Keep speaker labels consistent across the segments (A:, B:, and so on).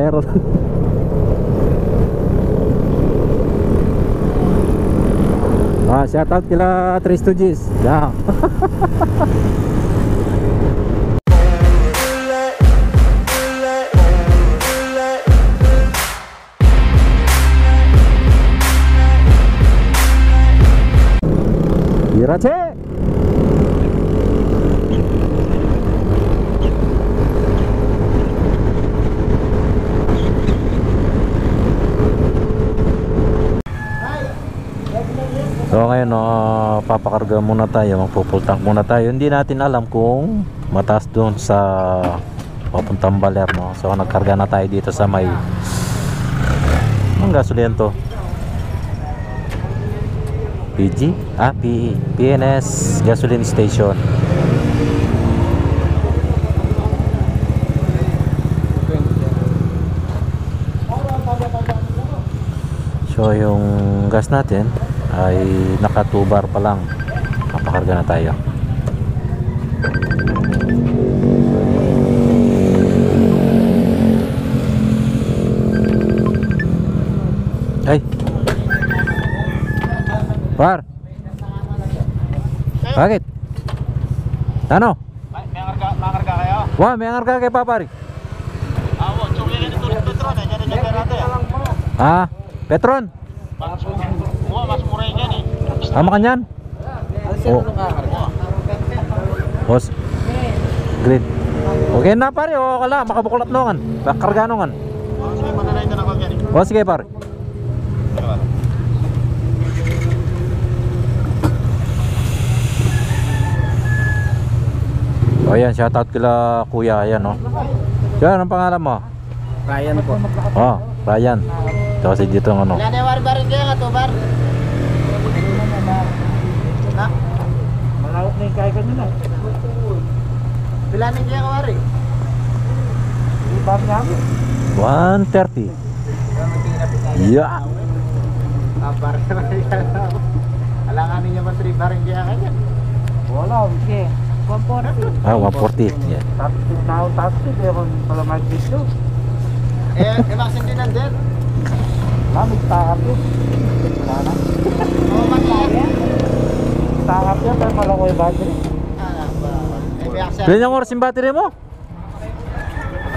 A: meron. Shout out kila Tres Stooges. Yeah. Irache. So ngayon papakarga muna tayo, magpo-full tank muna tayo. Hindi natin alam kung mataas doon sa papuntang Baler, no? So nagkarga na tayo dito sa may ang gasolina to, PG? PE, PNS Gasoline Station. So yung gas natin ay naka 2 bar pa lang. Papakarga na tayo. Ay Par, bakit? Ano?
B: May karga kayo?
A: Wah, may karga kayo pa, pare.
B: Tsukli ka nito ng Petron. Diyan natin.
A: Petron?
B: Mas mura yan eh.
A: Tama ka nyan? Oh. Boss. Green. Okay na, pare. O, kala, makabuklat nungan. Bakarga nungan.
B: Sige, mananay ka na kag yan eh.
A: O, sige, pare. O, yan. Shoutout kila kuya. Ayan, o. Yan, ang pangalan mo?
C: Ryan po.
A: O, Ryan. Ito kasi dito ang ano.
B: Wala na yung barin kaya nga to, bar. Ha?
C: Malawak na yung kaya ka nila.
B: Wala na kaya ka, wari.
C: Ibang nga mo.
A: 130. Yeah.
B: Bar na kaya. Alanganin niya ba 3 barin kaya kanya?
C: Wala, okay. 140.
A: 140. Yeah.
C: Taxi, pero pala mag-video.
B: Maksin din nandun.
C: Mag-takap yun. Sana.
B: Oo, mag-iya.
C: Takap yun, pero malako yung battery.
A: Ilan yung oras yung battery mo?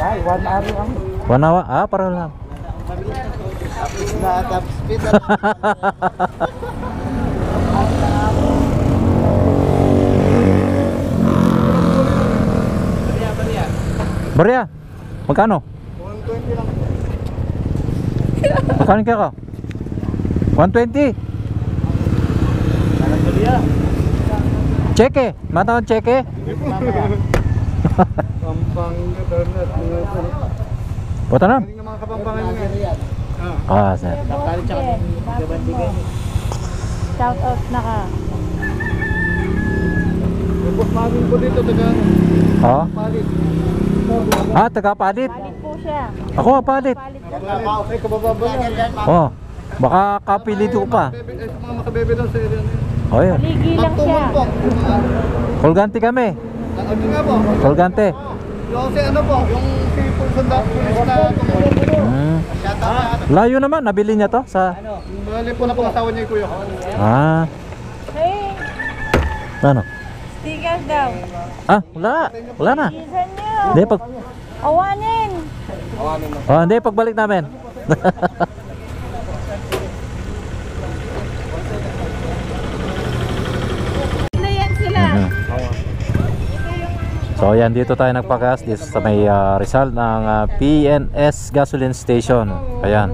C: Ay, 1 hour lang.
A: 1 hour? Parang lang.
B: Na top speed.
A: Maria, magkano?
B: 120 lang.
A: Magkano kaya ka? 120? Cheque, matawag cheque?
C: Pampanga, Bernard.
A: Puta na?
C: Galing ng mga kapampangan niya.
A: Sir.
D: Shout out na ka.
C: Boss namin po dito, taga Palit.
A: Taga-palit.
D: Palit po siya.
A: Ako, palit.
C: Ay, kabababa na.
A: Baka kapili ko pa.
C: Sa mga makabebe doon sa area niya.
A: Yun.
D: Paligi lang siya.
A: Colgante kami.
C: Ano nga po?
A: Colgante.
C: Yung si ano po, yung si pulis na tumulong.
A: Layo naman, nabili niya to sa...
C: Bali po na pangasawa niya yung kuya ko.
D: Hey,
A: Ano?
D: stickers daw.
A: Wala. Wala na.
D: Isan nyo.
A: Hindi, pag...
D: Awanin.
A: Hindi, pagbalik namin.
D: Na yan sila.
A: So yan, dito tayo nagpagas dito sa may Rizal ng PNS Gasoline Station. Ayan.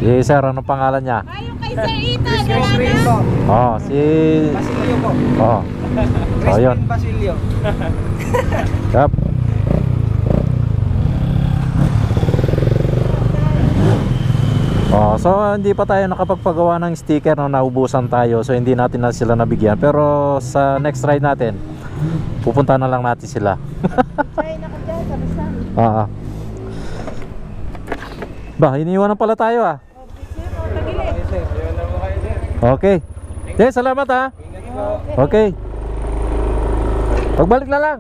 A: Si sir, anong pangalan niya?
D: Yung kay Sir Ethan. Wala na.
A: Si...
C: Basilio po.
A: So yun.
C: Basilio.
A: Yup. So hindi pa tayo nakapagpagawa ng sticker na naubusan tayo. So hindi natin na sila nabigyan. Pero sa next ride natin, pupunta na lang natin sila.
D: Ay, naku dyan, sa Rizal.
A: Iniiwanan pala tayo
D: Tagilid.
A: Okay. Salamat Okay. Pagbalik na lang.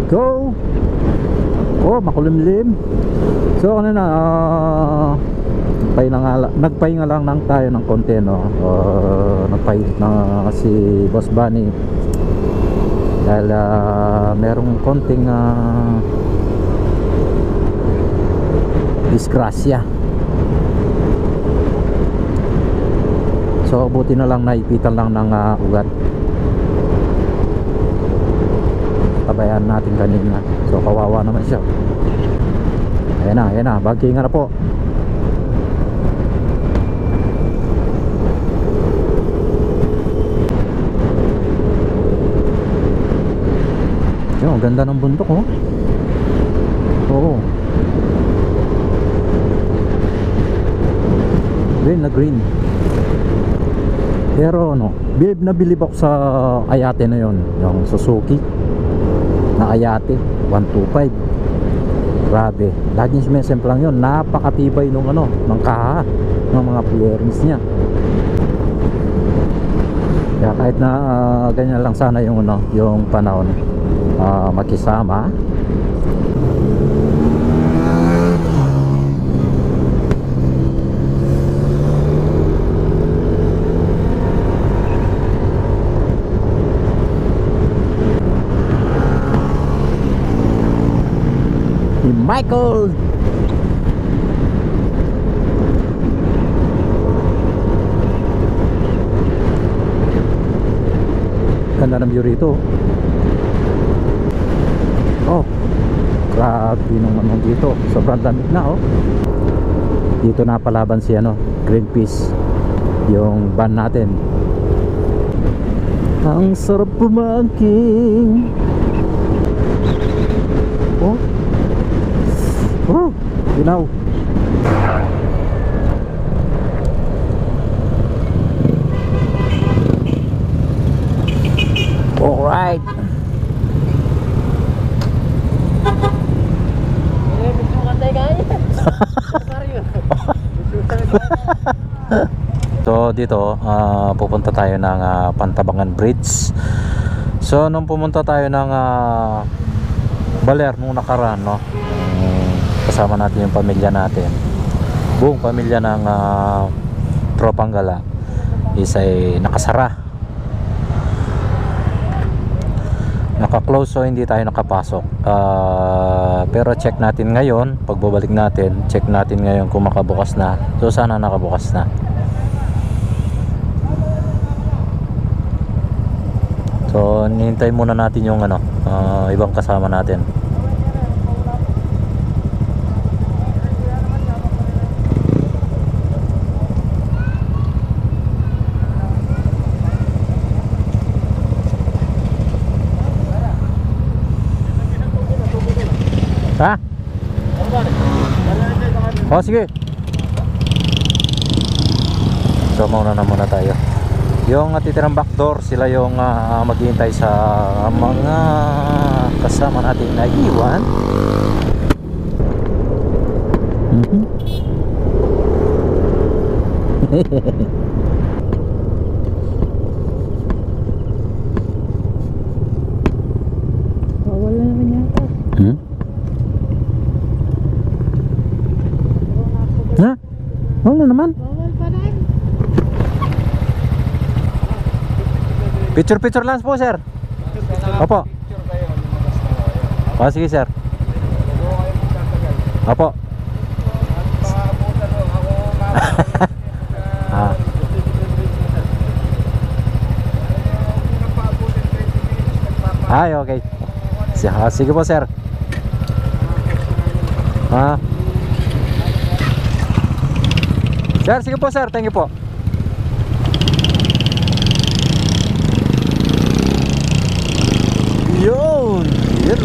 A: we go. Oh, makulimlim. So kanina nagpahinga lang nang tayo ng konti, no. Nagpahinga na si Boss Bunny dahil merong konting disgrasya. So buti na lang naipitan lang ng ugat. Tabayan natin kanina. So kawawa naman siya. Ayan na, bagkingan na po. Yung ganda ng bundok, oh. Oo. Green na green. Pero no, bilib ako sa Ayate na yon, yung Suzuki na Ayate 125. Grabe, laging sumisempre lang yun. Napakatibay nung ng kaha, ng mga bearings niya. Kaya kahit na ganyan lang sana yung yung panahon, makisama. Michael. Ganda ng view rito. Oh, grabe naman dito. Sobrang lamig na, oh. Dito na palaban si Greenpeace, yung van natin. Ang sarap pumangking. Oh, ginaw. Alright. So dito pupunta tayo ng Pantabangan Bridge. So nung pumunta tayo ng Baler nung nakaraan, no, kasama natin yung pamilya natin, buong pamilya ng Tropang Gala, is ay nakasara, naka-close, so hindi tayo nakapasok. Pero check natin ngayon, pagbabalik natin, check natin ngayon kung makabukas na. So sana nakabukas na. So nihintay muna natin yung ibang kasama natin. Ha? Oh, sige. So mauna na muna tayo. Yung titirang backdoor, sila yung maghihintay sa mga kasama natin na iwan.
D: Wala naman yata.
A: Ha? Wala naman.
D: Bawal pa rin.
A: Picture lang po, sir. Opo. Oh, sige, sir. Opo. Ay, okay. Sige po, sir. Sir, sige po, sir. Thank you po. Yun,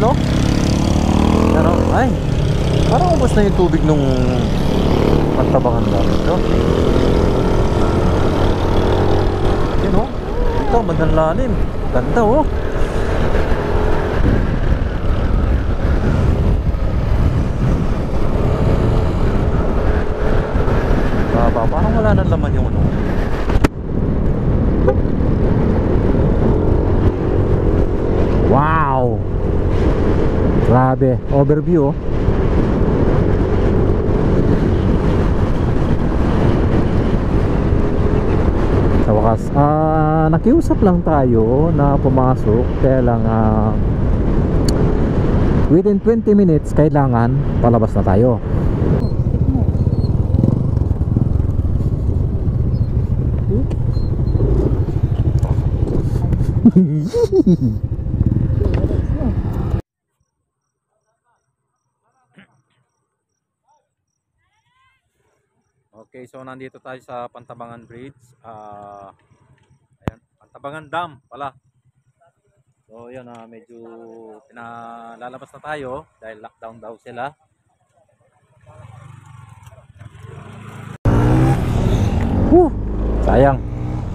A: no? Pero, ay, parang ubos na yung tubig nung Pantabangan namin, no? Yun, no? Ito, bandang lalim. Ganda, oh. Parang wala nang laman yung Wow! Grabe, overview oh. Sa wakas, nakiusap lang tayo na pumasok, kaya lang within 20 minutes kailangan palabas na tayo. Okay, so nandito tayo sa Pantabangan Bridge. Ayan, Pantabangan Dam pala. So yun, medyo pinalalabas na tayo dahil lockdown daw sila. Sayang,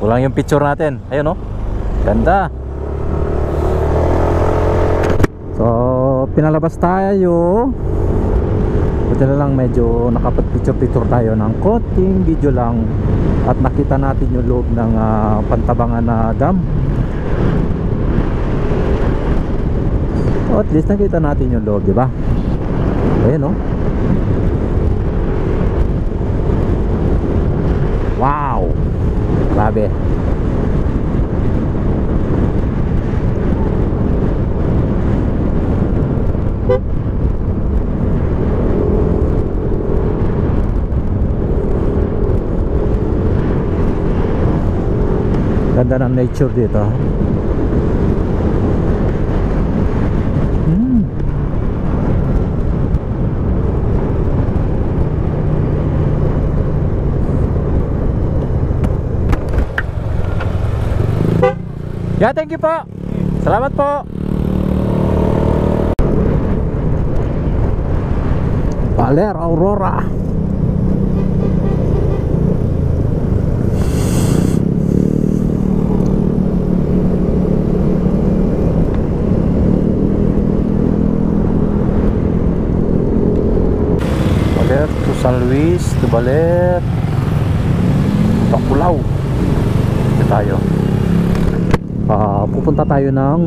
A: kulang yung picture natin. Ayun oh, ganda. So pinalabas tayo. Buti na lang medyo nakapag-picture-picture tayo ng konting video lang at nakita natin yung loob ng Pantabangan na dam. So at least nakita natin yung loob, di ba? Ayun oh. Wow! Grabe. Ganda ng nature dito. Yeah, thank you po. Salamat po. Baler Aurora. Baler to San Luis, to Baler, Bacolao. Ito tayo. Pupunta tayo ng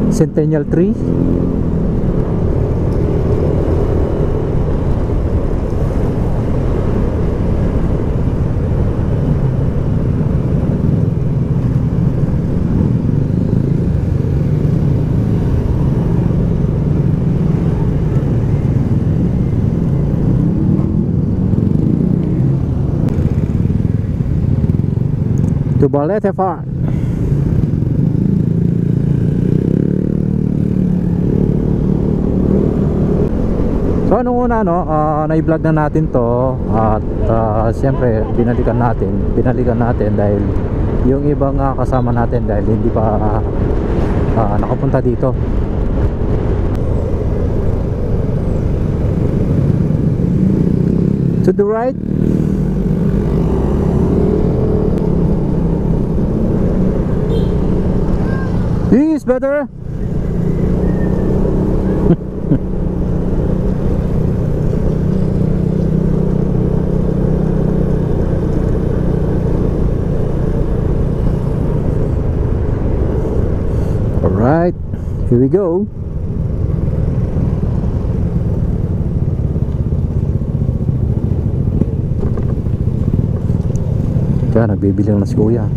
A: Centennial Tree. To Balete Farm. So nung una na-vlog na natin to at siyempre binalikan natin dahil yung ibang kasama natin dahil hindi pa nakapunta dito. To the right. This is better. Alright, here we go. Kaya nagbibili na si Kuya.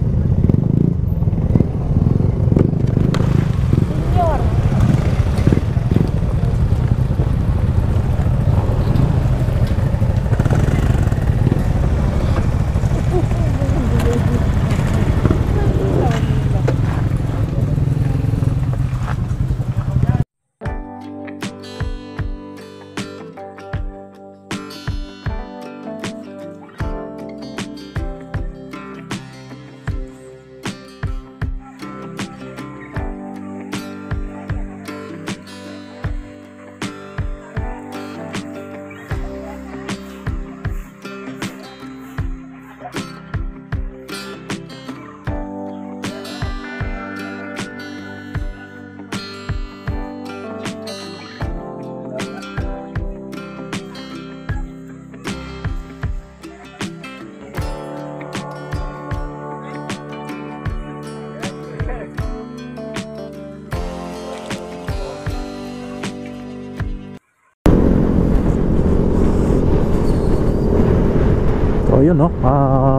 A: So yun no,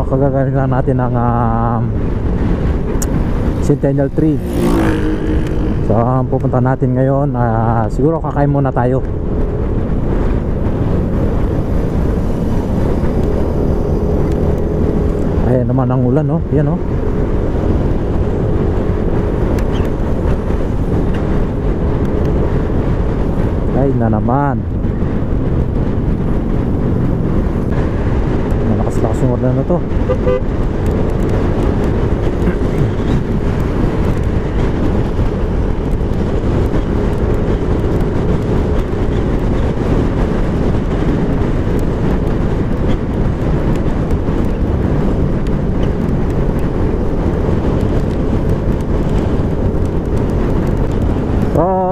A: kagagaling lang natin ng Centennial Tree. So ang pupunta natin ngayon, siguro kakain muna tayo. Ayan naman ang ulan no, yan no. Ay na naman. Malakas-lakas yung ulan na to.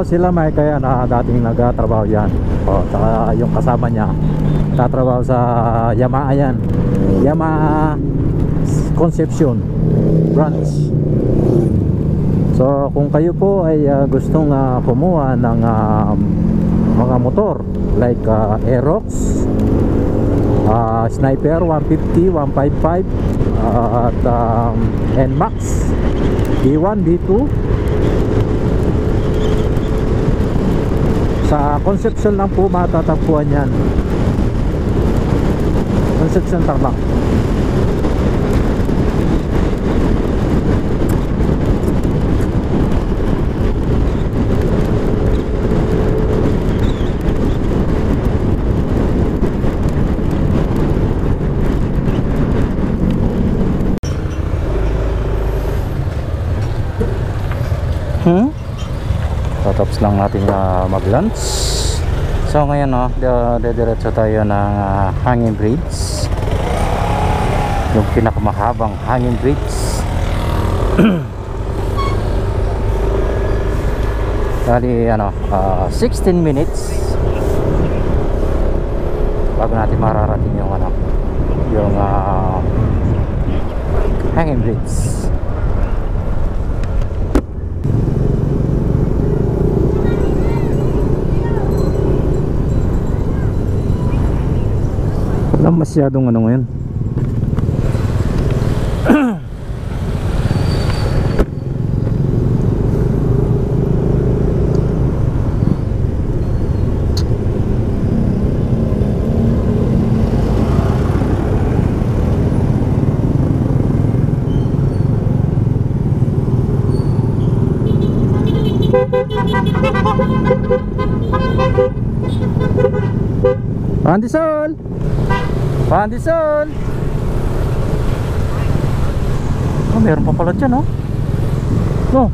A: Sila may kaya na dating nagtatrabaho yan. Saka yung kasama niya tatrabaho sa Yamaha yan, Yamaha Concepcion branch. So kung kayo po ay gustong kumuha ng mga motor like Aerox, Sniper 150, 155 at NMAX D1, D2 sa Concepcion lang po matatagpuan yan. Concepcion Tarlac. Tapos lang natin mag-lunch. So ngayon dediretso tayo ng hanging bridge, yung pinakamahabang hanging bridge. Dali 16 minutes bago natin mararating yung yung hanging bridge. Wala masyadong ngayon. Pandisol! Pandisol! Meron pa pala dyan no? Ano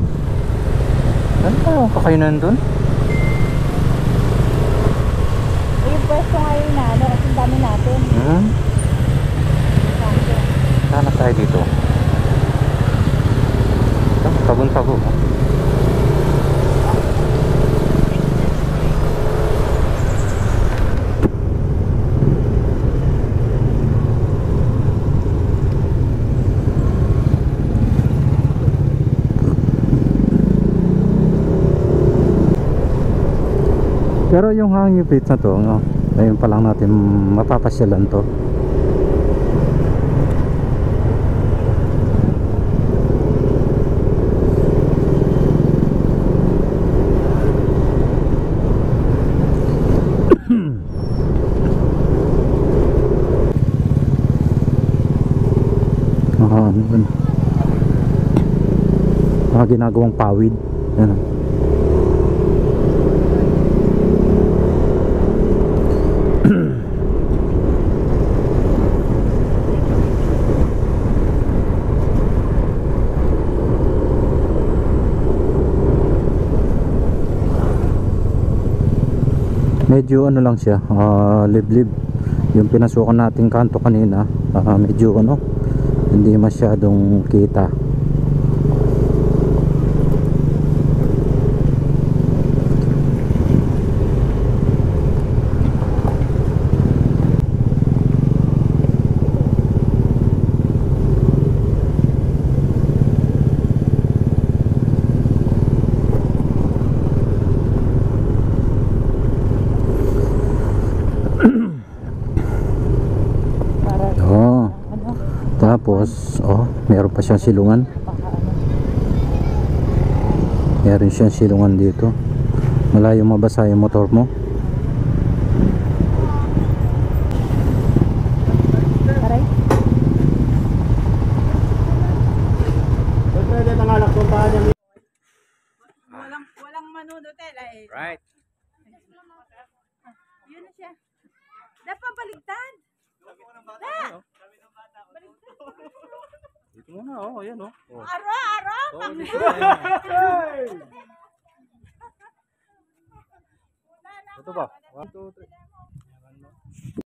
A: pa yung kakainan dun?
D: Yung pwesto ngayon na, kasi dami natin.
A: Sana tayo dito. Tagun-tago. Pero yung hanging bridge na to, ngayon pa lang natin mapapasyalan to. Ginagawang pawid. Yan. Medyo lang siya, liblib. Yung pinasukan nating kanto kanina, medyo hindi masyadong kita. Tapos, oh, meron pa siyang silungan. Meron siyang silungan dito. Malayo mabasa yung motor mo.
D: Aray.
B: Pwede na nga nagpuntahan niya.
D: Walang manunutel eh.
A: Right.
D: Yun na siya. Dapat baligtad. Da!
A: Dito muna, oh, ayan, oh.
D: Aro, aro!
A: Oh, dito Ito ba? 1, 2, 3.